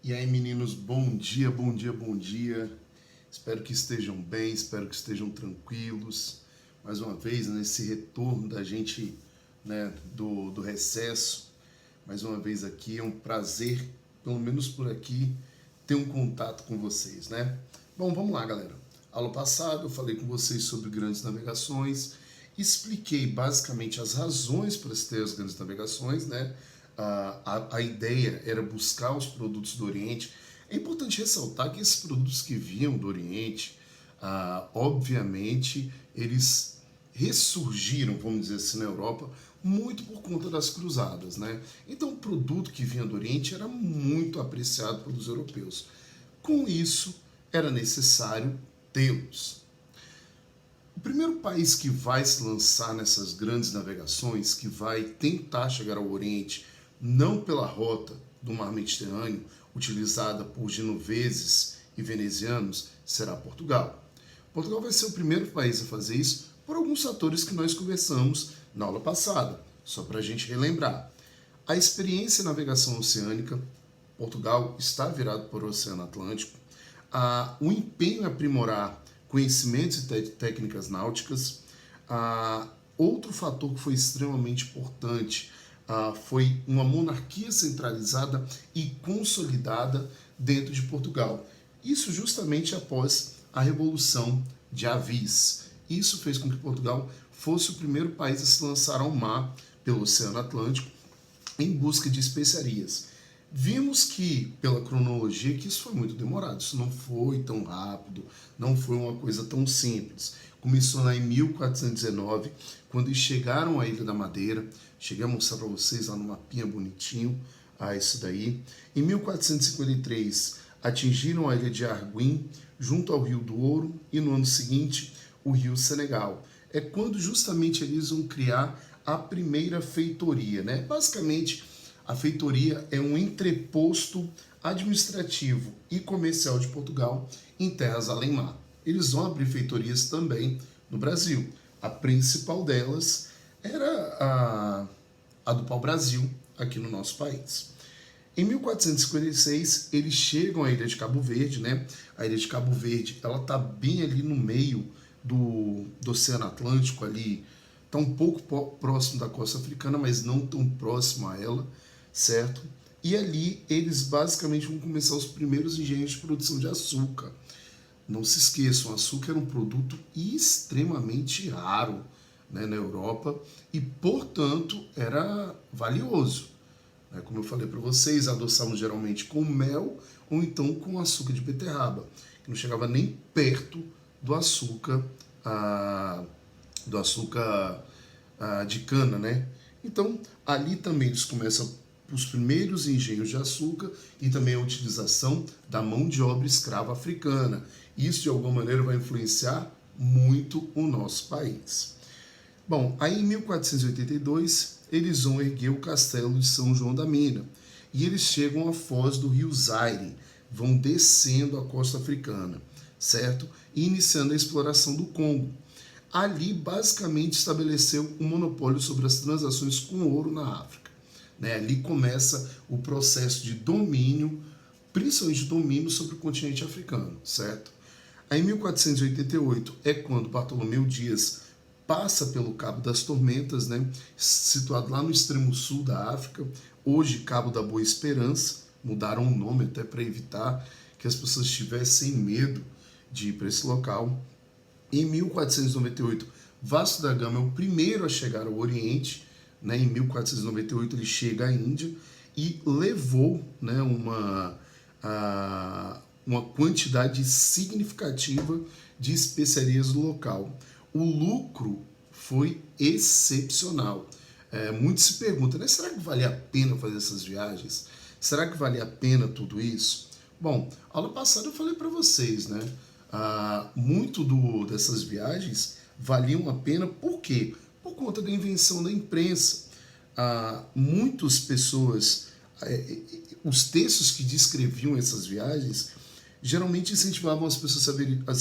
E aí, meninos, bom dia, bom dia, bom dia. Espero que estejam bem, espero que estejam tranquilos. Mais uma vez, nesse retorno da gente, do recesso. Mais uma vez aqui, é um prazer, pelo menos por aqui, ter um contato com vocês, né? Bom, vamos lá, galera. Aula passada eu falei com vocês sobre grandes navegações, expliquei basicamente as razões para se ter as grandes navegações, né? A ideia era buscar os produtos do Oriente. É importante ressaltar que esses produtos que vinham do Oriente, obviamente, eles ressurgiram, vamos dizer assim, na Europa, muito por conta das cruzadas, né? Então, o produto que vinha do Oriente era muito apreciado pelos europeus. Com isso, era necessário tê-los. O primeiro país que vai se lançar nessas grandes navegações, que vai tentar chegar ao Oriente, não pela rota do Mar Mediterrâneo, utilizada por genoveses e venezianos, será Portugal. Portugal vai ser o primeiro país a fazer isso por alguns fatores que nós conversamos na aula passada, só para a gente relembrar. A experiência em navegação oceânica, Portugal está virado para o Oceano Atlântico. O empenho em aprimorar conhecimentos e técnicas náuticas. Outro fator que foi extremamente importante foi uma monarquia centralizada e consolidada dentro de Portugal. Isso justamente após a Revolução de Avis. Isso fez com que Portugal fosse o primeiro país a se lançar ao mar pelo Oceano Atlântico em busca de especiarias. Vimos que, pela cronologia, que isso foi muito demorado, isso não foi tão rápido, não foi uma coisa tão simples. Começou lá em 1419, quando eles chegaram à Ilha da Madeira. Cheguei a mostrar para vocês lá no mapinha bonitinho, isso daí. Em 1453, atingiram a Ilha de Arguim, junto ao Rio do Ouro, e no ano seguinte, o Rio Senegal. É quando justamente eles vão criar a primeira feitoria, né? Basicamente, a feitoria é um entreposto administrativo e comercial de Portugal em terras além mar. Eles vão abrir feitorias também no Brasil. A principal delas era a do pau-brasil, aqui no nosso país. Em 1456, eles chegam à Ilha de Cabo Verde, né? A Ilha de Cabo Verde, ela está bem ali no meio do Oceano Atlântico, ali, está um pouco próximo da costa africana, mas não tão próximo a ela, certo? E ali eles basicamente vão começar os primeiros engenhos de produção de açúcar. Não se esqueçam, o açúcar era um produto extremamente raro, né, na Europa e, portanto, era valioso. Como eu falei para vocês, adoçavam geralmente com mel ou então com açúcar de beterraba, que não chegava nem perto do açúcar, de cana, né? Então, ali também eles começam os primeiros engenhos de açúcar e também a utilização da mão de obra escrava africana. Isso, de alguma maneira, vai influenciar muito o nosso país. Bom, aí em 1482, eles vão erguer o castelo de São João da Mina e eles chegam à foz do rio Zaire, vão descendo a costa africana, certo? E iniciando a exploração do Congo. Ali, basicamente, estabeleceu um monopólio sobre as transações com ouro na África. Ali começa o processo de domínio, principalmente domínio sobre o continente africano, certo? Aí, em 1488 é quando Bartolomeu Dias passa pelo Cabo das Tormentas, né, situado lá no extremo sul da África, hoje Cabo da Boa Esperança, mudaram o nome até para evitar que as pessoas tivessem medo de ir para esse local. Em 1498, Vasco da Gama é o primeiro a chegar ao Oriente, né, em 1498 ele chega à Índia e levou, né, uma quantidade significativa de especiarias do local. O lucro foi excepcional. Muitos se perguntam, né, será que valia a pena fazer essas viagens? Será que valia a pena tudo isso? Bom, aula passada eu falei para vocês, né? Muito dessas viagens valiam a pena, por quê? Por conta da invenção da imprensa. Muitas pessoas, os textos que descreviam essas viagens, geralmente incentivavam as pessoas a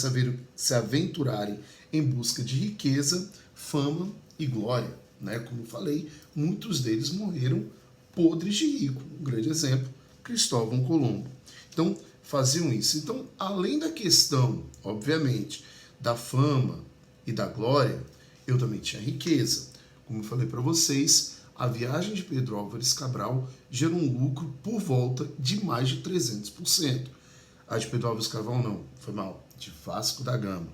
se aventurarem em busca de riqueza, fama e glória, né? Como eu falei, muitos deles morreram podres de rico. Um grande exemplo, Cristóvão Colombo. Então, faziam isso. Então, além da questão, obviamente, da fama e da glória, eu também tinha riqueza. Como eu falei para vocês, a viagem de Pedro Álvares Cabral gerou um lucro por volta de mais de 300%. A de Pedro Álvares Cabral não, foi mal, de Vasco da Gama.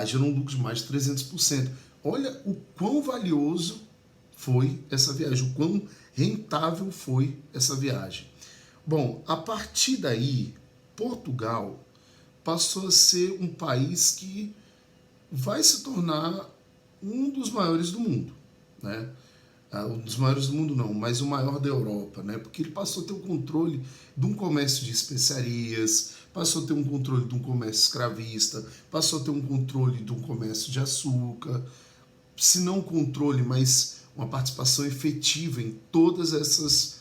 Gerou um lucro de mais de 300%. Olha o quão valioso foi essa viagem, o quão rentável foi essa viagem. Bom, a partir daí, Portugal passou a ser um país que vai se tornar um dos maiores do mundo, né? Um dos maiores do mundo não, mas o maior da Europa, né? Porque ele passou a ter o controle de um comércio de especiarias, passou a ter um controle de um comércio escravista, passou a ter um controle de um comércio de açúcar, se não um controle, mas uma participação efetiva em todas essas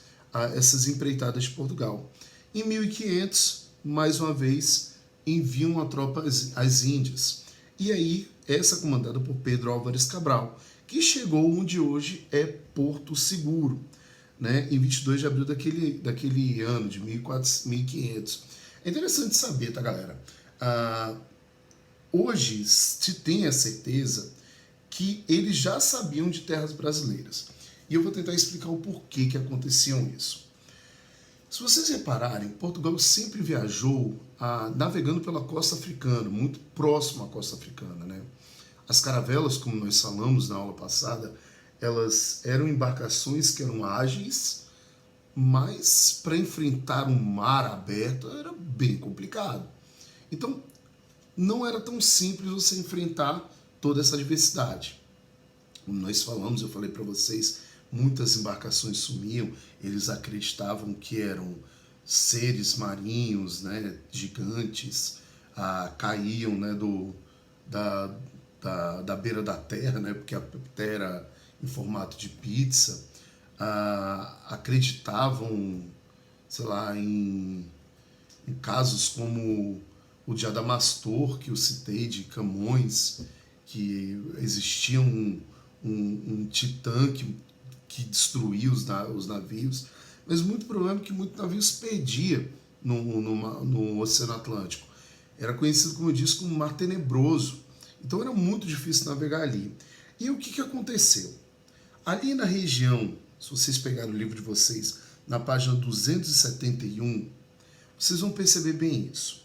empreitadas de Portugal. Em 1500, mais uma vez, enviam a tropa às Índias. E aí, essa comandada por Pedro Álvares Cabral, que chegou onde hoje é Porto Seguro, né, em 22 de abril daquele ano, de 1500. É interessante saber, tá, galera? Hoje se tem a certeza que eles já sabiam de terras brasileiras. E eu vou tentar explicar o porquê que aconteciam isso. Se vocês repararem, Portugal sempre viajou navegando pela costa africana, muito próximo à costa africana, né? As caravelas, como nós falamos na aula passada, elas eram embarcações que eram ágeis, mas para enfrentar um mar aberto era bem complicado. Então, não era tão simples você enfrentar toda essa diversidade. Como nós falamos, eu falei para vocês, muitas embarcações sumiam, eles acreditavam que eram seres marinhos, né, gigantes, caíam, né, da beira da terra, né, porque a terra era em formato de pizza, acreditavam, sei lá, em casos como o de Adamastor, que eu citei, de Camões, que existia um titã que destruía os navios, mas muito problema é que muitos navios perdiam no Oceano Atlântico. Era conhecido, como eu disse, como Mar Tenebroso. Então era muito difícil navegar ali. E o que aconteceu? Ali na região, se vocês pegarem o livro de vocês, na página 271, vocês vão perceber bem isso.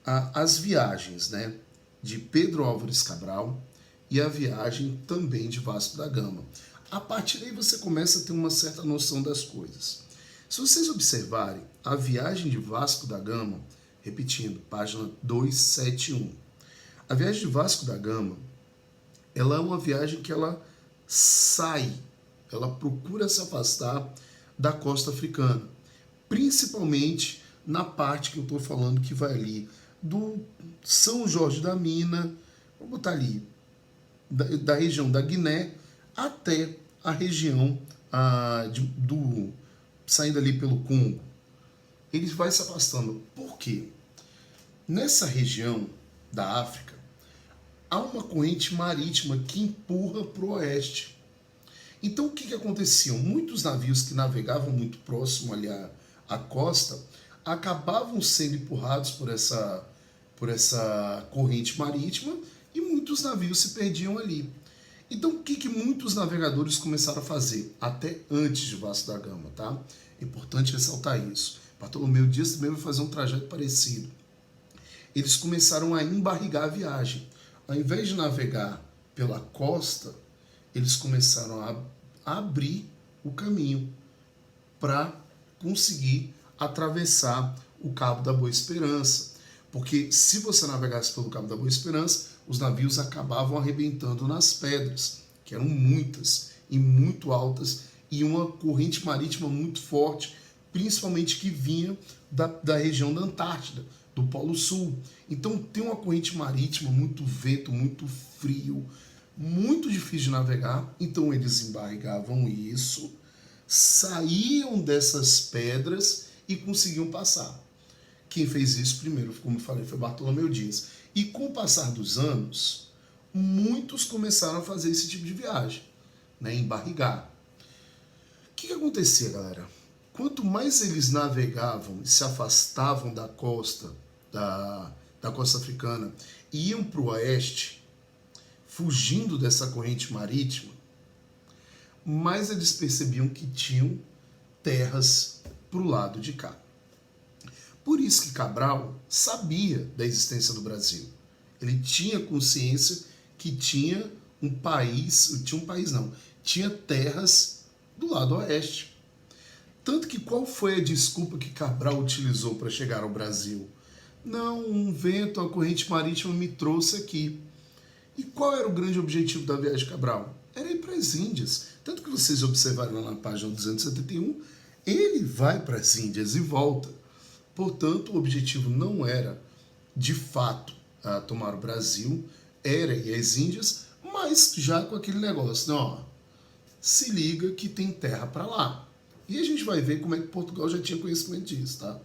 As viagens, né, de Pedro Álvares Cabral e a viagem também de Vasco da Gama. A partir daí você começa a ter uma certa noção das coisas. Se vocês observarem, a viagem de Vasco da Gama, repetindo, página 271, a viagem de Vasco da Gama, ela é uma viagem que ela sai, ela procura se afastar da costa africana, principalmente na parte que eu estou falando que vai ali do São Jorge da Mina, vou botar ali, da região da Guiné até a região saindo ali pelo Congo. Ele vai se afastando. Por quê? Nessa região da África, há uma corrente marítima que empurra para o oeste. Então, o que acontecia? Muitos navios que navegavam muito próximo ali à costa acabavam sendo empurrados por essa corrente marítima e muitos navios se perdiam ali. Então, o que muitos navegadores começaram a fazer? Até antes de Vasco da Gama, tá? É importante ressaltar isso. Bartolomeu Dias também vai fazer um trajeto parecido. Eles começaram a embarrigar a viagem. Ao invés de navegar pela costa, eles começaram a abrir o caminho para conseguir atravessar o Cabo da Boa Esperança. Porque se você navegasse pelo Cabo da Boa Esperança, os navios acabavam arrebentando nas pedras, que eram muitas e muito altas, e uma corrente marítima muito forte, principalmente que vinha da região da Antártida, do Polo Sul. Então tem uma corrente marítima, muito vento, muito frio, muito difícil de navegar. Então eles embarrigavam isso, saíam dessas pedras e conseguiam passar. Quem fez isso primeiro, como eu falei, foi Bartolomeu Dias. E com o passar dos anos, muitos começaram a fazer esse tipo de viagem, né, embarrigar. O que acontecia, galera? quanto mais eles navegavam e se afastavam da costa, da costa africana, e iam para o oeste, fugindo dessa corrente marítima, mais eles percebiam que tinham terras para o lado de cá. Por isso que Cabral sabia da existência do Brasil. Ele tinha consciência que tinha tinha terras do lado oeste. Tanto que qual foi a desculpa que Cabral utilizou para chegar ao Brasil? Não, um vento, a corrente marítima me trouxe aqui. E qual era o grande objetivo da viagem de Cabral? Era ir para as Índias. Tanto que vocês observaram lá na página 271, ele vai para as Índias e volta. Portanto, o objetivo não era, de fato, tomar o Brasil, era ir às Índias, mas já com aquele negócio, não, ó, se liga que tem terra para lá. E a gente vai ver como é que Portugal já tinha conhecimento disso, tá?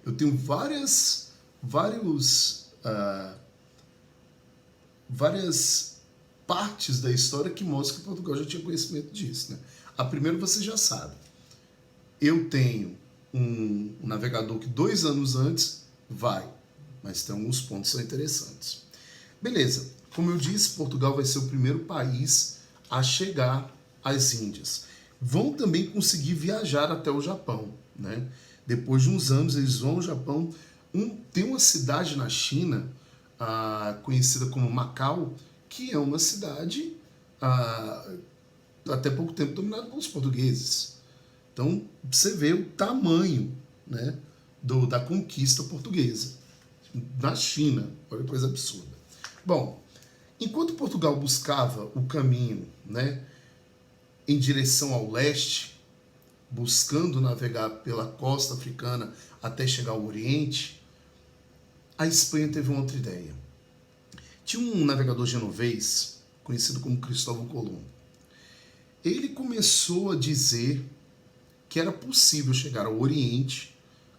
Eu tenho várias partes da história que mostram que Portugal já tinha conhecimento disso, né? A primeira você já sabe. Eu tenho um navegador que 2 anos antes vai, mas tem alguns pontos que são interessantes. Beleza, como eu disse, Portugal vai ser o primeiro país a chegar às Índias. Vão também conseguir viajar até o Japão, né? Depois de uns anos eles vão ao Japão. Tem uma cidade na China, conhecida como Macau, que é uma cidade até pouco tempo dominada pelos portugueses. Então, você vê o tamanho, né, da conquista portuguesa na China. Olha que coisa absurda. Bom, enquanto Portugal buscava o caminho, né, em direção ao leste, buscando navegar pela costa africana até chegar ao Oriente, a Espanha teve uma outra ideia. Tinha um navegador genovês, conhecido como Cristóvão Colombo. Ele começou a dizer que era possível chegar ao Oriente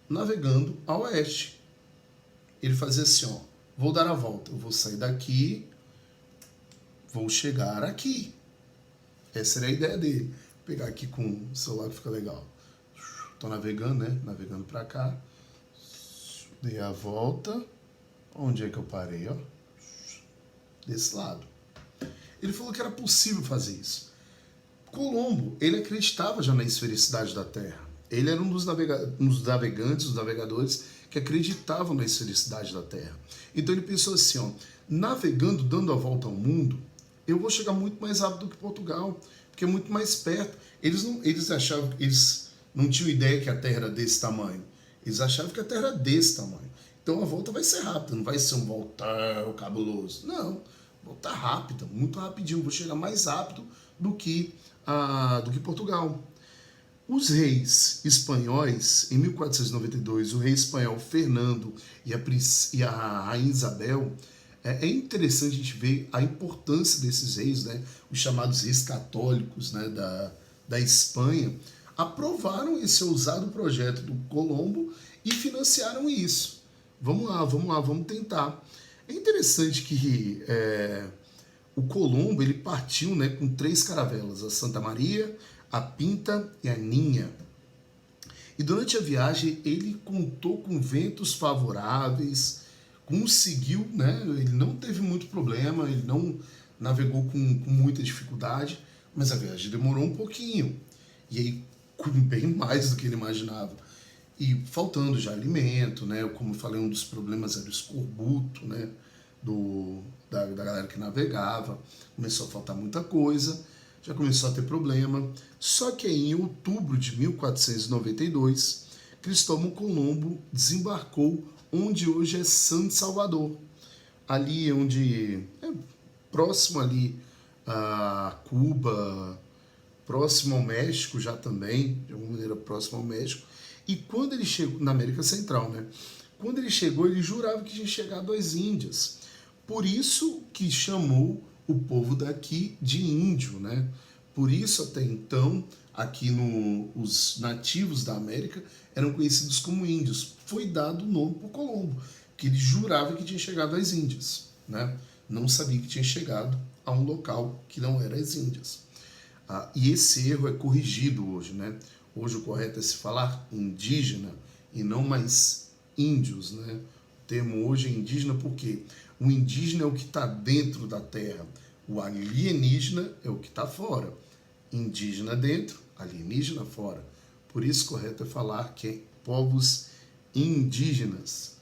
navegando a oeste. Ele fazia assim, ó, vou dar a volta, eu vou sair daqui, vou chegar aqui. Essa era a ideia dele. Vou pegar aqui com o celular que fica legal. Estou navegando, né? Navegando para cá. Dei a volta. Onde é que eu parei, ó? Desse lado. Ele falou que era possível fazer isso. Colombo, ele acreditava já na esfericidade da Terra. Ele era um dos navegantes, dos navegadores que acreditavam na esfericidade da Terra. Então ele pensou assim, ó, navegando, dando a volta ao mundo, eu vou chegar muito mais rápido do que Portugal, porque é muito mais perto. Eles achavam, eles não tinham ideia que a Terra era desse tamanho. Eles achavam que a Terra era desse tamanho. Então a volta vai ser rápida, não vai ser um voltão cabuloso. Não, volta rápida, muito rapidinho. Vou chegar mais rápido do que Portugal. Os reis espanhóis, em 1492, o rei espanhol Fernando e a rainha Isabel, é interessante a gente ver a importância desses reis, né, os chamados reis católicos, né, da Espanha, aprovaram esse ousado projeto do Colombo e financiaram isso. Vamos lá, vamos tentar. É interessante que o Colombo ele partiu, né, com 3 caravelas, a Santa Maria, a Pinta e a Ninha. E durante a viagem ele contou com ventos favoráveis, conseguiu, né, ele não teve muito problema, ele não navegou com muita dificuldade, mas a viagem demorou um pouquinho. E aí, bem mais do que ele imaginava. E faltando já alimento, né, como eu falei, um dos problemas era o escorbuto, né, da galera que navegava, começou a faltar muita coisa, já começou a ter problema. Só que aí, em outubro de 1492, Cristóvão Colombo desembarcou onde hoje é San Salvador, ali onde é próximo ali a Cuba, próximo ao México já também, de alguma maneira próximo ao México. E quando ele chegou na América Central, né? Quando ele chegou, ele jurava que tinha chegado às Índias. Por isso que chamou o povo daqui de índio, né? Por isso, até então, aqui os nativos da América eram conhecidos como índios. Foi dado o nome por Colombo, que ele jurava que tinha chegado às Índias, né? Não sabia que tinha chegado a um local que não era as Índias. E esse erro é corrigido hoje, né? Hoje o correto é se falar indígena e não mais índios, né? O termo hoje é indígena porque o indígena é o que está dentro da terra, o alienígena é o que está fora. Indígena dentro, alienígena fora. Por isso, correto é falar que é povos indígenas.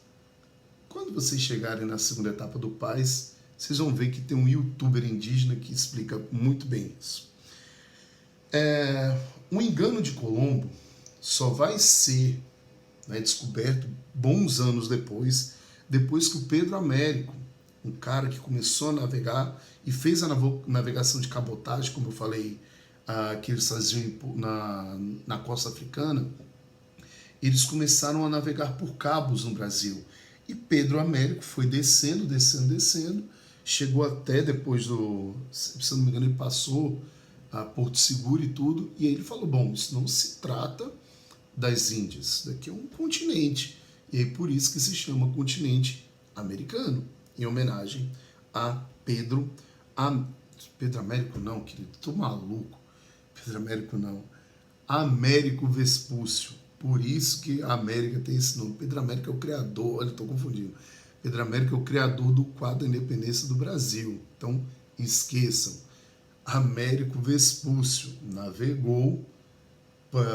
Quando vocês chegarem na segunda etapa do PAS, vocês vão ver que tem um youtuber indígena que explica muito bem isso. O engano de Colombo só vai ser, né, descoberto bons anos depois que o Pedro Américo, um cara que começou a navegar e fez a navegação de cabotagem, como eu falei, que eles faziam na costa africana, eles começaram a navegar por cabos no Brasil. E Pedro Américo foi descendo, chegou até depois se não me engano, ele passou a Porto Seguro e tudo, e aí ele falou, bom, isso não se trata das Índias, isso daqui é um continente, e aí por isso que se chama continente americano, em homenagem a Pedro Américo não, querido, tô maluco, Pedro Américo não, Américo Vespúcio, por isso que a América tem esse nome. Pedro Américo é o criador, olha, estou confundindo. Pedro Américo é o criador do quadro da independência do Brasil. Então, esqueçam. Américo Vespúcio navegou,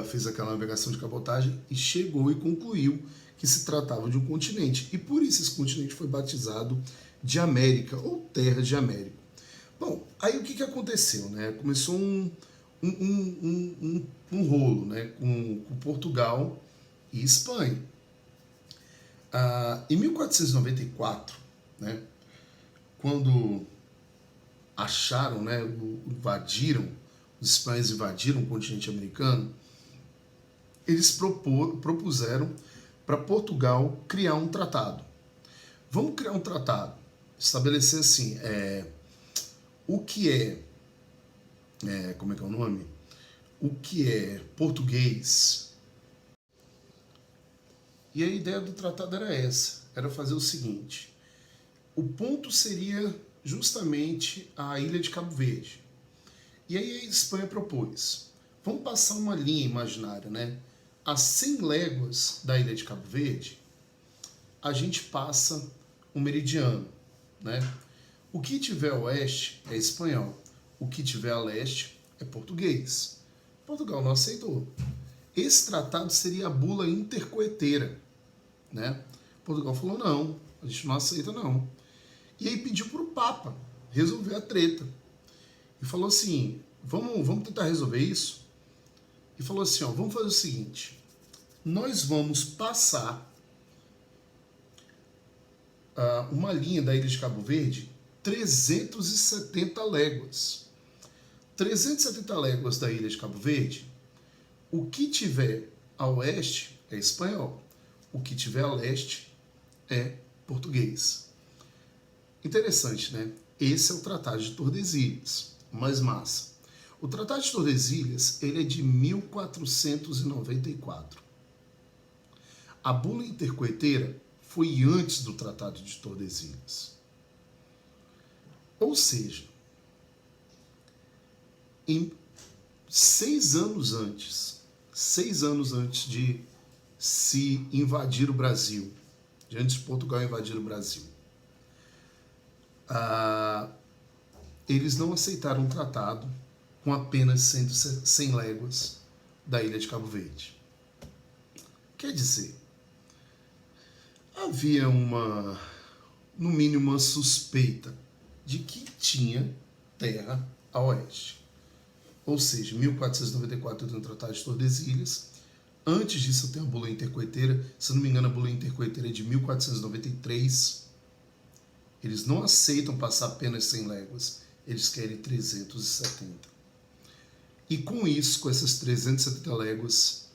fez aquela navegação de cabotagem e chegou e concluiu que se tratava de um continente. E por isso esse continente foi batizado de América, ou Terra de Américo. Bom, aí o que aconteceu, né? Começou um rolo, né, com Portugal e Espanha. Em 1494, né, quando acharam, né, os espanhóis invadiram o continente americano, eles propuseram para Portugal criar um tratado. Vamos criar um tratado, estabelecer assim, o que como é que é o nome? O que é português. E a ideia do tratado era essa, era fazer o seguinte, o ponto seria justamente a ilha de Cabo Verde. E aí a Espanha propôs, vamos passar uma linha imaginária, né? A 100 léguas da ilha de Cabo Verde, a gente passa um meridiano, né? O que tiver a oeste é espanhol, o que tiver a leste é português. Portugal não aceitou. Esse tratado seria a bula intercoeteira, né? Portugal falou, não, a gente não aceita não. E aí pediu para o Papa resolver a treta. E falou assim, vamos tentar resolver isso? E falou assim, vamos fazer o seguinte, nós vamos passar uma linha da ilha de Cabo Verde 370 léguas. 370 léguas da ilha de Cabo Verde, o que tiver a oeste é espanhol, o que tiver a leste é português. Interessante, né? Esse é o Tratado de Tordesilhas, mais massa. O Tratado de Tordesilhas, ele é de 1494. A bula intercoeteira foi antes do Tratado de Tordesilhas. Ou seja, em 6 anos antes de se invadir o Brasil, de antes de Portugal invadir o Brasil, eles não aceitaram um tratado com apenas 100 léguas da ilha de Cabo Verde. Quer dizer, havia no mínimo uma suspeita de que tinha terra a oeste. Ou seja, 1494 tem o Tratado de Tordesilhas. Antes disso tem a bula intercoeteira. Se não me engano, a bula intercoeteira é de 1493. Eles não aceitam passar apenas 100 léguas. Eles querem 370. E com isso, com essas 370 léguas,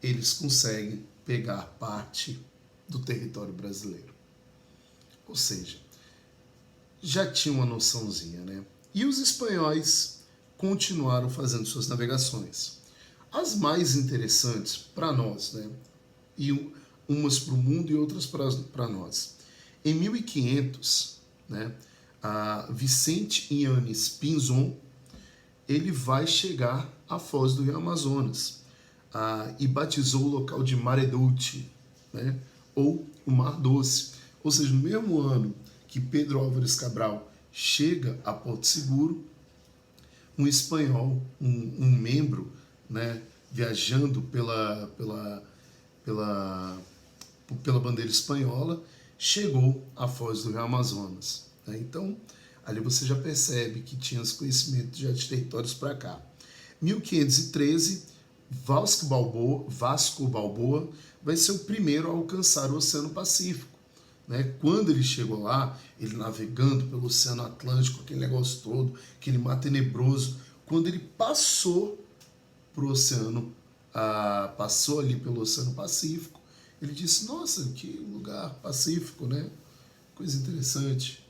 eles conseguem pegar parte do território brasileiro. Ou seja, já tinha uma noçãozinha, né? E os espanhóis continuaram fazendo suas navegações. As mais interessantes para nós, né? E umas para o mundo e outras para nós. Em 1500, né, Vicente Yanes Pinzon, ele vai chegar à foz do Rio Amazonas. e batizou o local de Mare Dulce, né? Ou o Mar Doce. Ou seja, no mesmo ano que Pedro Álvares Cabral chega a Porto Seguro, um espanhol, um membro, né, viajando pela bandeira espanhola, chegou à Foz do Rio Amazonas, né? Então, ali você já percebe que tinha esse conhecimento já de territórios para cá. 1513, Vasco Balboa vai ser o primeiro a alcançar o Oceano Pacífico, né? Quando ele chegou lá, ele navegando pelo Oceano Atlântico, aquele negócio todo, aquele mar tenebroso, quando ele passou pro oceano, passou ali pelo Oceano Pacífico, ele disse, nossa, que lugar pacífico, né? Coisa interessante.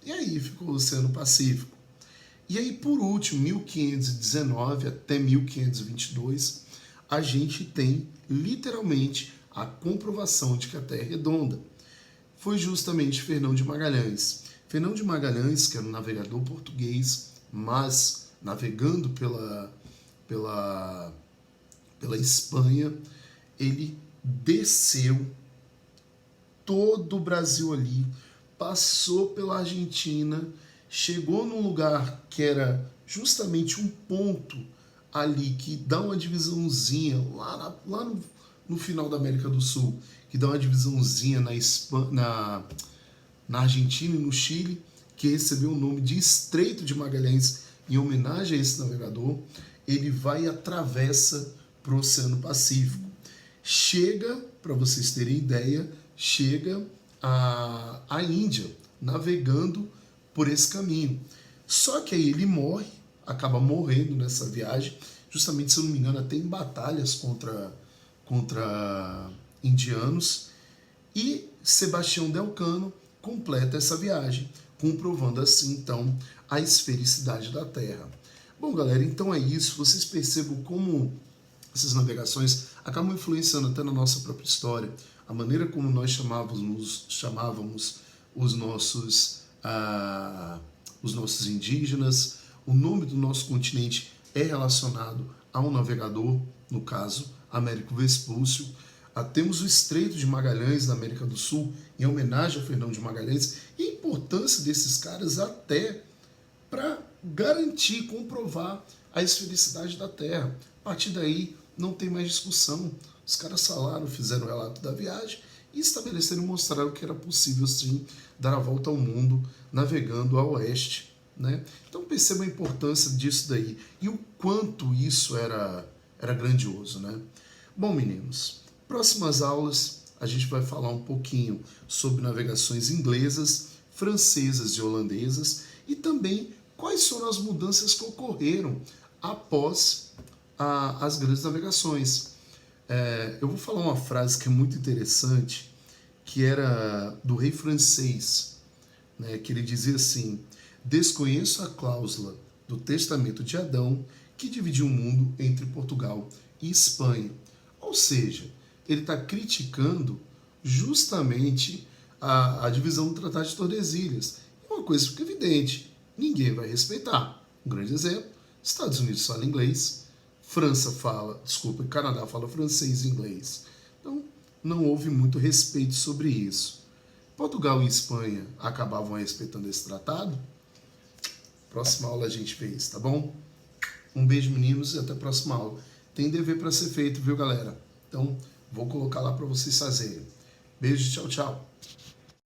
E aí ficou o Oceano Pacífico. E aí, por último, 1519 até 1522, a gente tem literalmente a comprovação de que a Terra é redonda. Foi justamente Fernão de Magalhães. Fernão de Magalhães, que era um navegador português, mas navegando pela Espanha, ele desceu todo o Brasil ali, passou pela Argentina, chegou num lugar que era justamente um ponto ali que dá uma divisãozinha lá no final da América do Sul, que dá uma divisãozinha na Argentina e no Chile, que recebeu o nome de Estreito de Magalhães em homenagem a esse navegador. Ele vai e atravessa para o Oceano Pacífico. Chega, para vocês terem ideia, chega à Índia, navegando por esse caminho. Só que aí ele morre, acaba morrendo nessa viagem, justamente, se eu não me engano, até em batalhas contra indianos, e Sebastião de Elcano completa essa viagem, comprovando assim, então, a esfericidade da Terra. Bom, galera, então é isso. Vocês percebam como essas navegações acabam influenciando até na nossa própria história, a maneira como nós chamávamos os nossos indígenas. O nome do nosso continente é relacionado a um navegador, no caso, Américo Vespúcio. Temos o Estreito de Magalhães na América do Sul, em homenagem a Fernão de Magalhães, e a importância desses caras até para garantir, comprovar a esfericidade da Terra. A partir daí, não tem mais discussão. Os caras falaram, fizeram o relato da viagem e estabeleceram e mostraram que era possível, sim, dar a volta ao mundo navegando a oeste, né? Então perceba a importância disso daí e o quanto isso era grandioso, né? Bom, meninos, próximas aulas a gente vai falar um pouquinho sobre navegações inglesas, francesas e holandesas e também quais foram as mudanças que ocorreram após as grandes navegações. Eu vou falar uma frase que é muito interessante, que era do rei francês, né, que ele dizia assim: desconheço a cláusula do testamento de Adão que dividiu o mundo entre Portugal e Espanha. Ou seja, ele está criticando justamente a divisão do Tratado de Tordesilhas. E uma coisa fica evidente, ninguém vai respeitar. Um grande exemplo, Estados Unidos fala inglês, Canadá fala francês e inglês. Então, não houve muito respeito sobre isso. Portugal e Espanha acabavam respeitando esse tratado? Próxima aula a gente vê isso, tá bom? Um beijo, meninos, e até a próxima aula. Tem dever para ser feito, viu, galera? Então, vou colocar lá para vocês fazerem. Beijo, tchau, tchau.